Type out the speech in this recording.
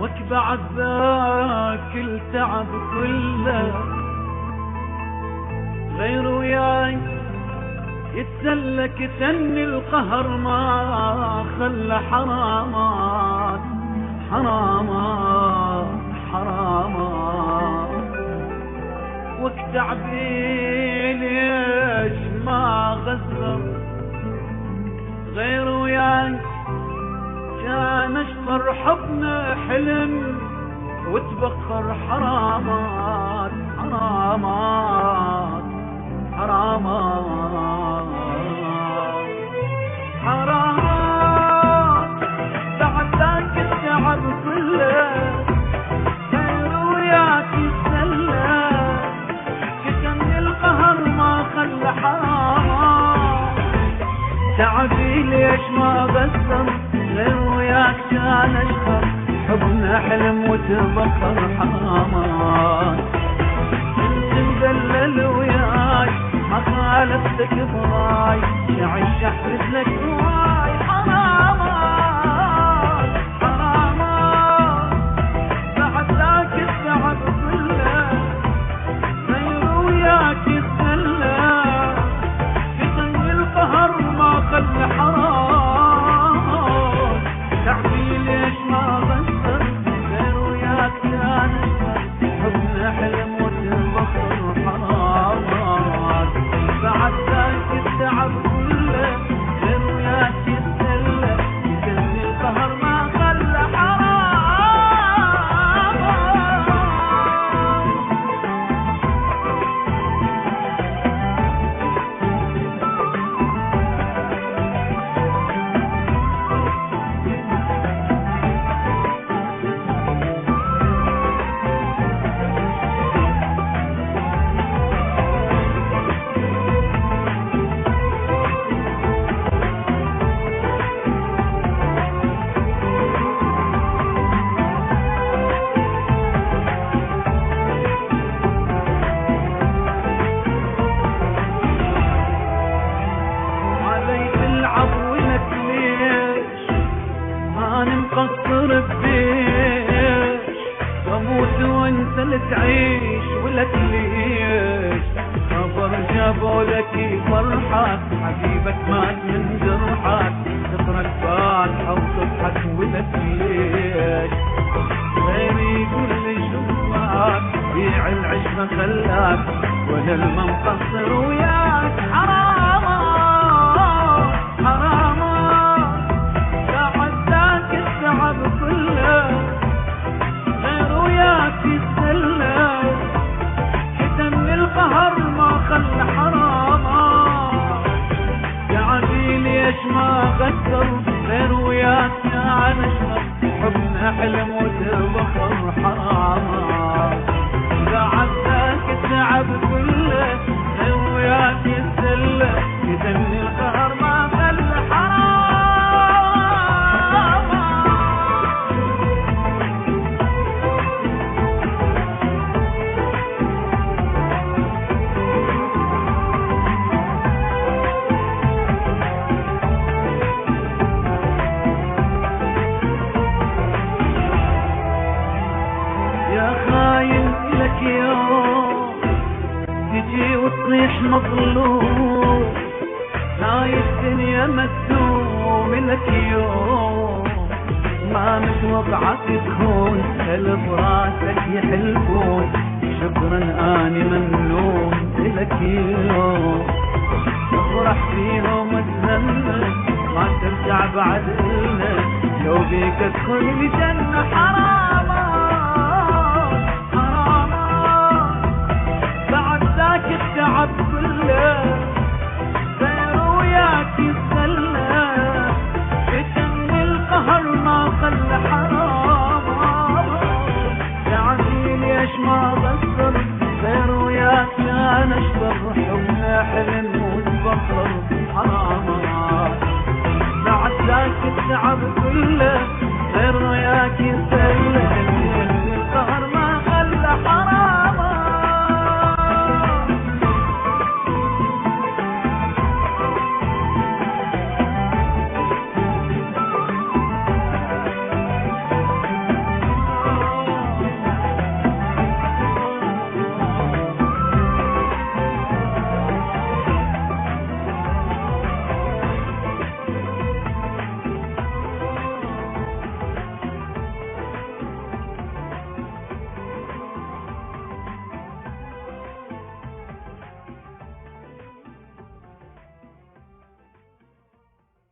بعد ذاك التعب كله غير وياي يتسلك تني القهر ما خلى حرامات حرامات حرامات وقت عبي ليش ما غزر غير وياي كان اشطر حبنا حلم وتبخر حرامات حرامات حرامات حرامات بعد ذاك التعب كله غير وياك يتسلى كتمني القهر ما خلى حرامات تعبي ليش ما بسم غير وياك كان اشهر حبنا حلم وتبخر حرامات كنت مدلل وياي ما خالفتك براي يعيش احرز لك هواي حرامات حرامات بعد ذاك التعب كله غير وياك يتسلى كتمني القهر ما خلى حرام تعبي ليش ما بسر غير وياك كان حبنا حلم وتبخر حرامات بعد ذاك التعب كله غير وياك يتسلى كتمني القهر ما خلى مقصر بديش واموت وانت اللي تعيش ولك ليش خبر جابوا لك فرحك حبيبك مات من جرحك تترك فاتحة وتضحك ولك ليش غيري يقول لي شوفك بيع العشرة خلاك وانا المقصر وياك حرامات حرامات التعب كله غير وياك يتسلى كتمني القهر ما خلى حرامات تعبي ليش ما غدر غير وياك كان اشهر حبنا حلم وتبخر حرامات بعد ذاك التعب كله غير وياك يتسلى كتمني القهر ما خلى حرامات يوم تجي وتطيح مظلوم هاي الدنيا مدوم لك يوم ما متوقعك تكون اللي براسك يحلفون شكرا اني ممنون لك يوم افرح فيهم وتهنى ما ترجع بعد لنا لو بيك ادخل الجنة حرام